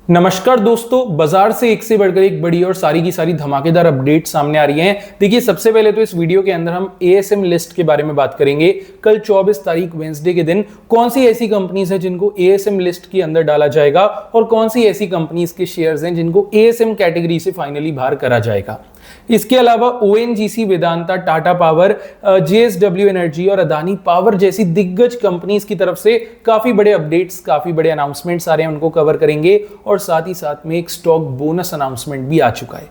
नमस्कार दोस्तों, बाजार से एक से बढ़कर एक बड़ी और सारी की सारी धमाकेदार अपडेट सामने आ रही हैं। देखिए, सबसे पहले तो इस वीडियो के अंदर हम एएसएम लिस्ट के बारे में बात करेंगे। कल 24 तारीख वेंसडे के दिन कौन सी ऐसी कंपनीज है जिनको एएसएम लिस्ट के अंदर डाला जाएगा और कौन सी ऐसी कंपनीज के शेयर्स हैं जिनको एएसएम कैटेगरी से फाइनली बाहर करा जाएगा। इसके अलावा ONGC, Vedanta, Tata power, JSW energy और अदानी पावर जैसी दिग्गज कंपनीज की तरफ से काफी बड़े अपडेट्स, काफी बड़े अनाउंसमेंट्स आ रहे हैं, उनको कवर करेंगे। और साथ ही साथ में एक स्टॉक बोनस अनाउंसमेंट भी आ चुका है।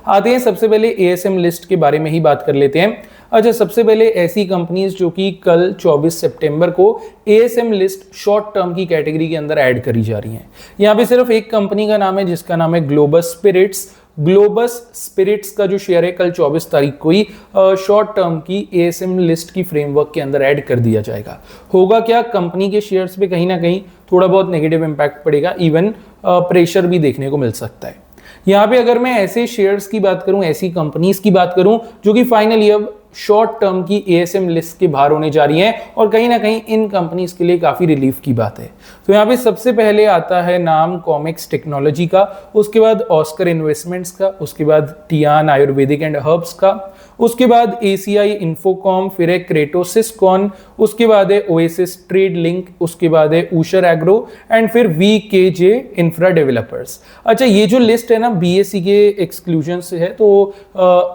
आते हैं सबसे पहले एएसएम लिस्ट के बारे में ही बात कर लेते हैं। अच्छा, सबसे पहले ऐसी कंपनीज जो कि कल 24 सितंबर को एएसएम लिस्ट शॉर्ट टर्म की कैटेगरी के अंदर ऐड करी जा रही हैं। यहाँ पे सिर्फ एक कंपनी का नाम है जिसका नाम है ग्लोबस स्पिरिट्स। ग्लोबस स्पिरिट्स का जो शेयर है कल 24 तारीख को ही शॉर्ट टर्म की एएसएम लिस्ट की फ्रेमवर्क के अंदर ऐड कर दिया जाएगा। होगा क्या, कंपनी के शेयर्स पे कहीं ना कहीं थोड़ा बहुत नेगेटिव इंपैक्ट पड़ेगा, इवन प्रेशर भी देखने को मिल सकता है। यहाँ पे अगर मैं ऐसे शेयर्स की बात करूं, ऐसी कंपनीज की बात करूं जो कि फाइनली अब शॉर्ट टर्म की एएसएम लिस्ट के बाहर होने जा रही हैं और कहीं ना कहीं इन कंपनीज के लिए काफी रिलीफ की बात है। तो यहाँ पे सबसे पहले आता है नाम कॉमेक्स टेक्नोलॉजी का, उसके बाद ऑस्कर इन्वेस्टमेंट्स का, उसके बाद टियान आयुर्वेदिक एंड हर्ब्स का, उसके बाद एसीआई इन्फोकॉम, फिर है क्रेटोसिसकॉन, उसके बाद है ओएसिस ट्रेड लिंक, उसके बाद है ऊशर एग्रो एंड फिर वीकेजे इंफ्रा डेवलपर्स। अच्छा, ये जो लिस्ट है ना बीएसई के एक्सक्लूजन से है, तो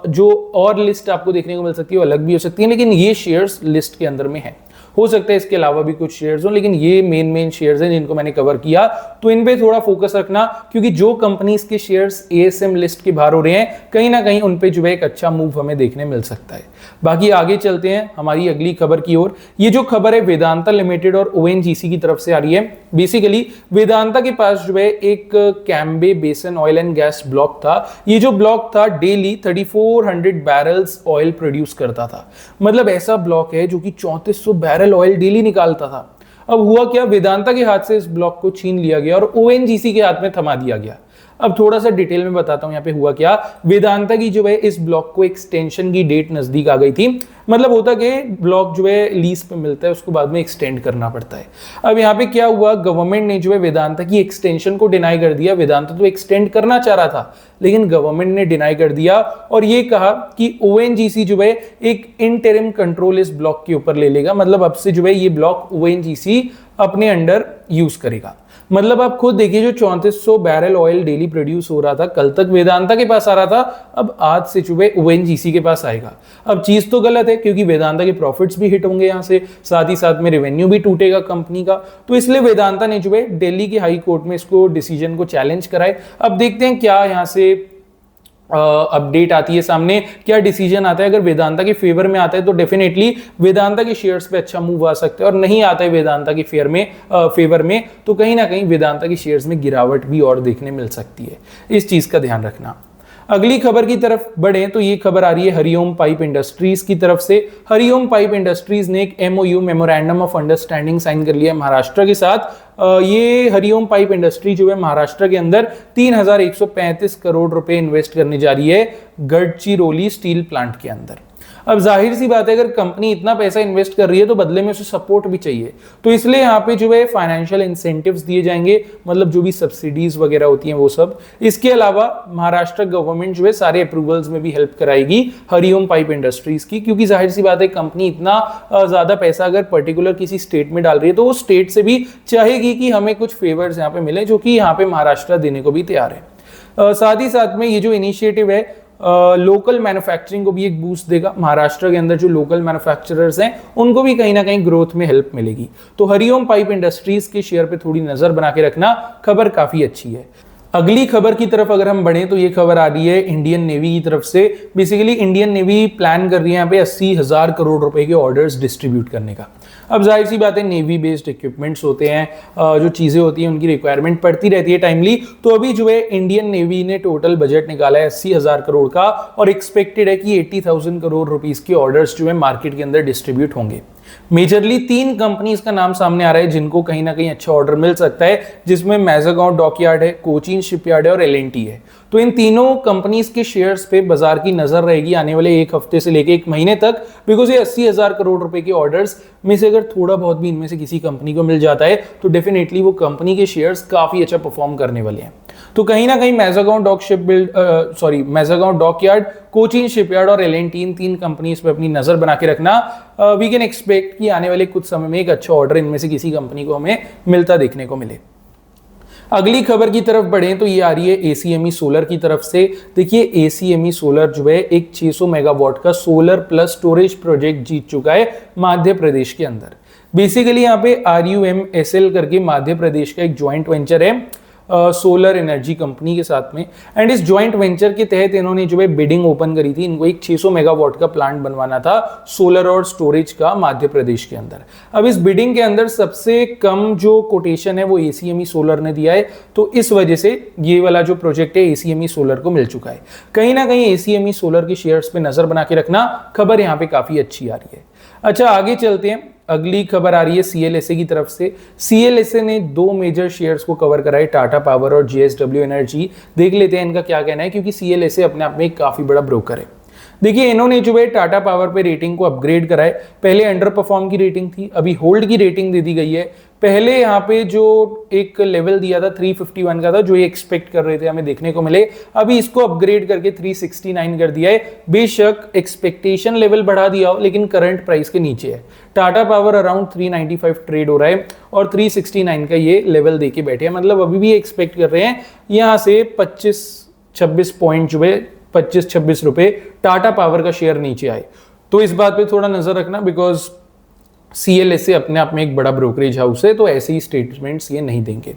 जो और लिस्ट आपको देखने को मिल सकती है वो अलग भी हो सकती है, लेकिन ये शेयर्स लिस्ट के अंदर में है। हो सकता है इसके अलावा भी कुछ शेयर्स हो, लेकिन ये मेन शेयर्स हैं जिनको मैंने कवर किया। तो इन पे थोड़ा फोकस रखना, क्योंकि जो कंपनीज के शेयर्स एएसएम लिस्ट के बाहर हो रहे हैं कहीं ना कहीं उन पे जो है एक अच्छा मूव हमें देखने मिल सकता है। बाकी आगे चलते हैं हमारी अगली खबर की ओर। ये जो खबर है वेदांता लिमिटेड और ओएनजीसी की तरफ से आ रही है। बेसिकली वेदांता के पास जो है एक कैम्बे बेसन ऑयल एंड गैस ब्लॉक था। ये जो ब्लॉक था डेली 3400 बैरल्स ऑयल प्रोड्यूस करता था। मतलब ऐसा ब्लॉक है जो कि 3400 बैरल ऑयल डेली निकालता था। अब हुआ क्या, वेदांता के हाथ से इस ब्लॉक को छीन लिया गया और ओएनजीसी के हाथ में थमा दिया गया। अब थोड़ा सा डिटेल में बताता हूं यहाँ पे हुआ क्या। वेदांता की जो है इस ब्लॉक को एक्सटेंशन की डेट नजदीक आ गई थी। मतलब होता कि ब्लॉक जो है लीज पे मिलता है, उसको बाद में एक्सटेंड करना पड़ता है। अब यहाँ पे क्या हुआ, गवर्नमेंट ने जो है वेदांता की एक्सटेंशन को डिनाई कर दिया। वेदांता तो एक्सटेंड करना चाह रहा था, लेकिन गवर्नमेंट ने डिनाई कर दिया और ये कहा कि ओएनजीसी जो है एक इंटरिम कंट्रोल इस ब्लॉक के ऊपर ले लेगा। मतलब अब से जो है ये ब्लॉक ओएनजीसी अपने अंडर यूज करेगा। मतलब आप खुद देखिए, जो 3400 बैरल ऑयल डेली प्रोड्यूस हो रहा था कल तक वेदांता के पास आ रहा था, अब आज से जो है ओएनजीसी के पास आएगा। अब चीज तो गलत है, क्योंकि वेदांता के प्रॉफिट्स भी हिट होंगे यहाँ से, साथ ही साथ में रेवेन्यू भी टूटेगा कंपनी का। तो इसलिए वेदांता ने जो है दिल्ली की हाई कोर्ट में इसको डिसीजन को चैलेंज कराए। अब देखते हैं क्या यहाँ से अपडेट आती है सामने, क्या डिसीजन आता है। अगर वेदांता के फेवर में आता है तो डेफिनेटली वेदांता के शेयर्स पे अच्छा मूव आ सकता है, और नहीं आता है वेदांता के फेवर में तो कहीं ना कहीं वेदांता के शेयर्स में गिरावट भी और देखने मिल सकती है। इस चीज का ध्यान रखना। अगली खबर की तरफ बढ़े तो ये खबर आ रही है हरिओम पाइप इंडस्ट्रीज की तरफ से। हरिओम पाइप इंडस्ट्रीज ने एक MOU, memorandum of understanding, sign कर लिया महाराष्ट्र के साथ। ये हरिओम पाइप इंडस्ट्री जो है महाराष्ट्र के अंदर 3135 करोड़ रुपए इन्वेस्ट करने जा रही है गडचिरोली स्टील प्लांट के अंदर। अब जाहिर सी बात है, अगर कंपनी इतना पैसा इन्वेस्ट कर रही है तो बदले में उसे सपोर्ट भी चाहिए। तो इसलिए यहाँ पे जो है फाइनेंशियल इंसेंटिव्स दिए जाएंगे, मतलब जो भी सब्सिडीज वगैरह होती हैं वो सब। इसके अलावा महाराष्ट्र गवर्नमेंट जो है सारे अप्रूवल्स में भी हेल्प कराएगी हरिओम पाइप इंडस्ट्रीज की, क्योंकि जाहिर सी बात है कंपनी इतना ज्यादा पैसा अगर पर्टिकुलर किसी स्टेट में डाल रही है तो वो स्टेट से भी चाहेगी कि हमें कुछ फेवर्स यहाँ पे मिले, जो कि यहाँ पे महाराष्ट्र देने को भी तैयार है। साथ ही साथ में ये जो इनिशिएटिव है लोकल मैन्युफैक्चरिंग को भी एक बूस्ट देगा। महाराष्ट्र के अंदर जो लोकल मैन्युफैक्चरर्स हैं उनको भी कहीं ना कहीं ग्रोथ में हेल्प मिलेगी। तो हरिओम पाइप इंडस्ट्रीज के शेयर पे थोड़ी नजर बना के रखना, खबर काफी अच्छी है। अगली खबर की तरफ अगर हम बढ़े तो ये खबर आ रही है इंडियन नेवी की तरफ से। बेसिकली इंडियन नेवी प्लान कर रही है यहाँ पे 80,000 करोड़ रुपए के ऑर्डर्स डिस्ट्रीब्यूट करने का। अब जाहिर सी बात है, नेवी बेस्ड इक्विपमेंट्स होते हैं, जो चीजें होती हैं उनकी रिक्वायरमेंट पड़ती रहती है टाइमली। तो अभी जो है इंडियन नेवी ने टोटल बजट निकाला है 80,000 करोड़ का, और एक्सपेक्टेड है कि 80,000 करोड़ रुपीस के ऑर्डर्स जो है मार्केट के अंदर डिस्ट्रीब्यूट होंगे। मेजरली 3 कंपनीज का नाम सामने आ रहा है जिनको कहीं ना कहीं अच्छा ऑर्डर मिल सकता है, जिसमें मैजागांव डॉकयार्ड है, कोचीन शिपयार्ड है और एल&टी है। तो इन तीनों कंपनीज के शेयर्स पे बाजार की नजर रहेगी आने वाले एक हफ्ते से लेके एक महीने तक, बिकॉज ये 80,000 करोड़ रुपए के ऑर्डर्स में से अगर थोड़ा बहुत भी इनमें से किसी कंपनी को मिल जाता है तो डेफिनेटली वो कंपनी के शेयर्स काफी अच्छा परफॉर्म करने वाले हैं। तो कहीं ना कहीं मैजागांव मैजागांव डॉकयार्ड, कोचीन शिपयार्ड और L&T, इन 3 कंपनीज पे अपनी नजर बना के रखना। वी कैन एक्सपेक्ट कि आने वाले कुछ समय में एक अच्छा ऑर्डर इनमें से किसी कंपनी को हमें मिलता देखने को मिले। अगली खबर की तरफ बढ़ें तो ये आ रही है ACME सोलर की तरफ से। देखिए ACME सोलर जो है एक 600 मेगावाट का सोलर प्लस स्टोरेज प्रोजेक्ट जीत चुका है मध्य प्रदेश के अंदर। बेसिकली यहाँ पे RUMSL करके मध्य प्रदेश का एक ज्वाइंट वेंचर है सोलर एनर्जी कंपनी के साथ में, एंड इस ज्वाइंट वेंचर के तहत इन्होंने जो है बिडिंग ओपन करी थी। इनको एक 600 मेगावाट का प्लांट बनवाना था सोलर और स्टोरेज का मध्य प्रदेश के अंदर। अब इस बिडिंग के अंदर सबसे कम जो कोटेशन है वो ACME सोलर ने दिया है, तो इस वजह से ये वाला जो प्रोजेक्ट है ACME सोलर को मिल चुका है। कहीं ना कहीं ACME सोलर की शेयर्स पे नजर बना के रखना, खबर यहाँ पे काफी अच्छी आ रही है। अच्छा आगे चलते हैं, अगली खबर आ रही है CLSA की तरफ से। CLSA ने 2 मेजर शेयर्स को कवर करा है, टाटा पावर और JSW एनर्जी। देख लेते हैं इनका क्या कहना है, क्योंकि CLSA अपने आप में एक काफी बड़ा ब्रोकर है। देखिए इन्होंने जो है टाटा पावर पे रेटिंग को अपग्रेड करा है। पहले अंडर परफॉर्म की रेटिंग थी, अभी होल्ड की रेटिंग दे दी गई है। पहले यहाँ पे जो एक लेवल दिया था 351 का था, जो ये एक्सपेक्ट कर रहे थे हमें देखने को मिले, अभी इसको अपग्रेड करके 369 कर दिया है। बेशक एक्सपेक्टेशन लेवल बढ़ा दिया हो, लेकिन करंट प्राइस के नीचे है। टाटा पावर अराउंड 395 ट्रेड हो रहा है और 369 का ये लेवल देके बैठे हैं। मतलब अभी भी एक्सपेक्ट कर रहे हैं यहाँ से 25-26 पॉइंट जो है 25-26 रुपए टाटा पावर का शेयर नीचे आए। तो इस बात पे थोड़ा नजर रखना, बिकॉज CLSA अपने आप में एक बड़ा ब्रोकरेज हाउस है, तो ऐसे ही स्टेटमेंट्स ये नहीं देंगे।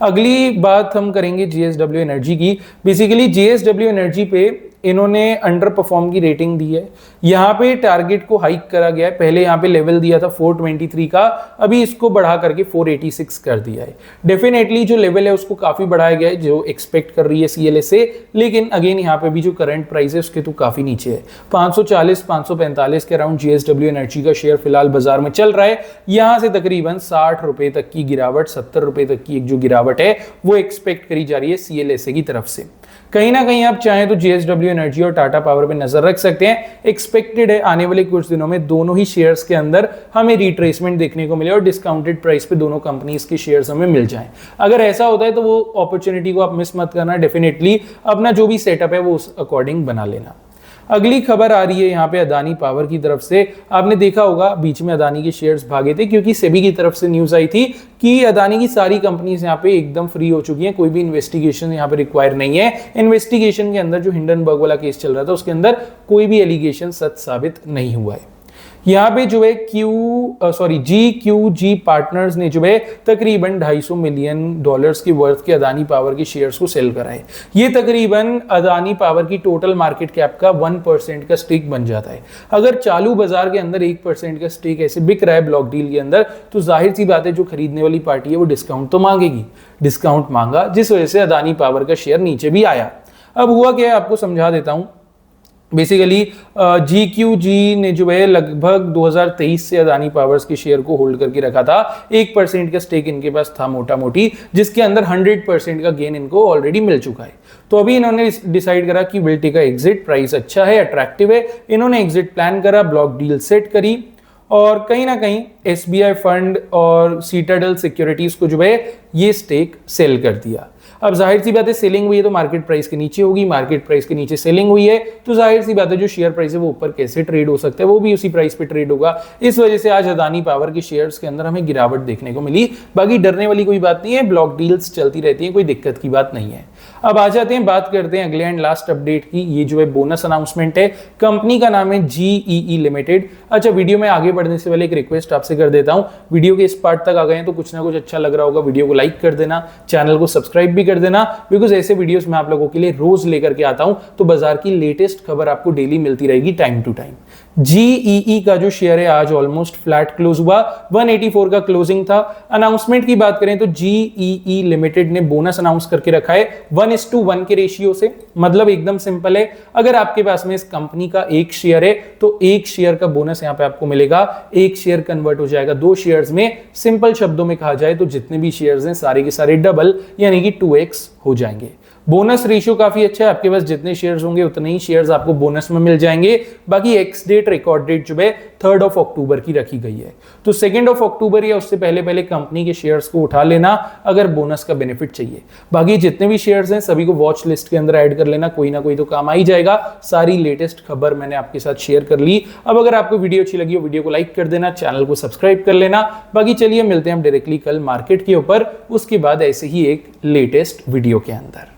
अगली बात हम करेंगे JSW एनर्जी की। बेसिकली JSW एनर्जी पे इन्होंने अंडर परफॉर्म की रेटिंग दी है। यहाँ पे टारगेट को हाइक करा गया है। पहले यहाँ पे लेवल दिया था 423 का, अभी इसको बढ़ा करके 486 कर दिया है। डेफिनेटली जो लेवल है उसको काफी बढ़ाया गया है, जो एक्सपेक्ट कर रही है CLSA, लेकिन अगेन यहाँ पे भी जो करंट प्राइस है उसके तो काफी नीचे है। 540-545 के अराउंड JSW एनर्जी का शेयर फिलहाल बाजार में चल रहा है। यहाँ से तकरीबन 60 रुपए तक की गिरावट, 70 रुपए तक की एक जो गिरावट है वो एक्सपेक्ट करी जा रही है CLSA की तरफ से। कहीं ना कहीं आप चाहें तो JSW एनर्जी और टाटा पावर पे नजर रख सकते हैं। एक्सपेक्टेड है आने वाले कुछ दिनों में दोनों ही शेयर्स के अंदर हमें रिट्रेसमेंट देखने को मिले और डिस्काउंटेड प्राइस पे दोनों कंपनीज के शेयर्स हमें मिल जाएं। अगर ऐसा होता है तो वो अपॉर्चुनिटी को आप मिस मत करना। डेफिनेटली अपना जो भी सेटअप है वो उस अकॉर्डिंग बना लेना। अगली खबर आ रही है यहाँ पे अदानी पावर की तरफ से। आपने देखा होगा बीच में अदानी के शेयर्स भागे थे, क्योंकि सेबी की तरफ से न्यूज आई थी कि अदानी की सारी कंपनीज यहाँ पे एकदम फ्री हो चुकी हैं, कोई भी इन्वेस्टिगेशन यहाँ पे रिक्वायर नहीं है। इन्वेस्टिगेशन के अंदर जो हिंडनबर्ग वाला केस चल रहा था उसके अंदर कोई भी एलिगेशन सच साबित नहीं हुआ है। यहाँ पे जो है GQG पार्टनर्स ने जो है तकरीबन $250 मिलियन के वर्थ के अदानी पावर के शेयर्स को सेल कराए। ये तकरीबन अदानी पावर की टोटल मार्केट कैप का 1% का स्टेक बन जाता है। अगर चालू बाजार के अंदर 1% का स्टेक ऐसे बिक रहा है ब्लॉक डील के अंदर, तो जाहिर सी बात है जो खरीदने वाली पार्टी है वो डिस्काउंट तो मांगेगी। डिस्काउंट मांगा, जिस वजह से अदानी पावर का शेयर नीचे भी आया। अब हुआ क्या है आपको समझा देता हूं। बेसिकली GQG ने जो है लगभग 2023 से अदानी पावर्स के शेयर को होल्ड करके रखा था। 1% का स्टेक इनके पास था मोटा मोटी, जिसके अंदर 100% का गेन इनको ऑलरेडी मिल चुका है। तो अभी इन्होंने डिसाइड करा कि will take a exit, price अच्छा है, अट्रैक्टिव है। इन्होंने एग्जिट प्लान करा, ब्लॉक डील सेट करी और कहीं ना कहीं SBI फंड और सीटाडेल सिक्योरिटीज को जो है ये स्टेक सेल कर दिया। अब जाहिर सी बात है सेलिंग हुई है तो मार्केट प्राइस के नीचे होगी, मार्केट प्राइस के नीचे सेलिंग हुई है तो जाहिर सी बात है जो शेयर प्राइस है वो ऊपर कैसे ट्रेड हो सकता है, वो भी उसी प्राइस पे ट्रेड होगा। इस वजह से आज अदानी पावर के शेयर्स के अंदर हमें गिरावट देखने को मिली। बाकी डरने वाली कोई बात नहीं है, ब्लॉक डील्स चलती रहती हैं, कोई दिक्कत की बात नहीं है। अब आ जाते हैं, बात करते हैं अगले एंड लास्ट अपडेट की। ये जो है बोनस अनाउंसमेंट है, कंपनी का नाम है GEE लिमिटेड। अच्छा, वीडियो में आगे बढ़ने से पहले एक रिक्वेस्ट आपसे कर देता हूं, वीडियो के इस पार्ट तक आ गए हैं तो कुछ ना कुछ अच्छा लग रहा होगा, वीडियो को लाइक कर देना, चैनल को सब्सक्राइब भी कर देना, बिकॉज ऐसे वीडियोस मैं आप लोगों के लिए रोज लेकर के आता हूं, तो बाजार की लेटेस्ट खबर आपको डेली मिलती रहेगी टाइम टू टाइम। GEE का जो शेयर है आज ऑलमोस्ट फ्लैट क्लोज हुआ, 184 का क्लोजिंग था। अनाउंसमेंट की बात करें तो GEE लिमिटेड ने बोनस अनाउंस करके रखा है 1:1 के रेशियो से। मतलब एकदम सिंपल है, अगर आपके पास में इस कंपनी का एक शेयर है तो एक शेयर का बोनस यहां पे आपको मिलेगा, एक शेयर कन्वर्ट हो जाएगा 2 शेयर्स में। सिंपल शब्दों में कहा जाए तो जितने भी शेयर्स हैं सारे के सारे डबल यानी कि 2x हो जाएंगे। बोनस रेशियो काफी अच्छा है, आपके पास जितने शेयर्स होंगे उतने ही शेयर्स आपको बोनस में मिल जाएंगे। बाकी एक्स डेट रिकॉर्ड डेट जो है 3 अक्टूबर की रखी गई है, तो 2 अक्टूबर या उससे पहले पहले कंपनी के शेयर्स को उठा लेना अगर बोनस का बेनिफिट चाहिए। बाकी जितने भी शेयर्स हैं सभी को वॉच लिस्ट के अंदर ऐड कर लेना, कोई ना कोई तो काम आ ही जाएगा। सारी लेटेस्ट खबर मैंने आपके साथ शेयर कर ली। अब अगर आपको वीडियो अच्छी लगी हो वीडियो को लाइक कर देना, चैनल को सब्सक्राइब कर लेना। बाकी चलिए मिलते हैं हम डायरेक्टली कल मार्केट के ऊपर, उसके बाद ऐसे ही एक लेटेस्ट वीडियो के अंदर।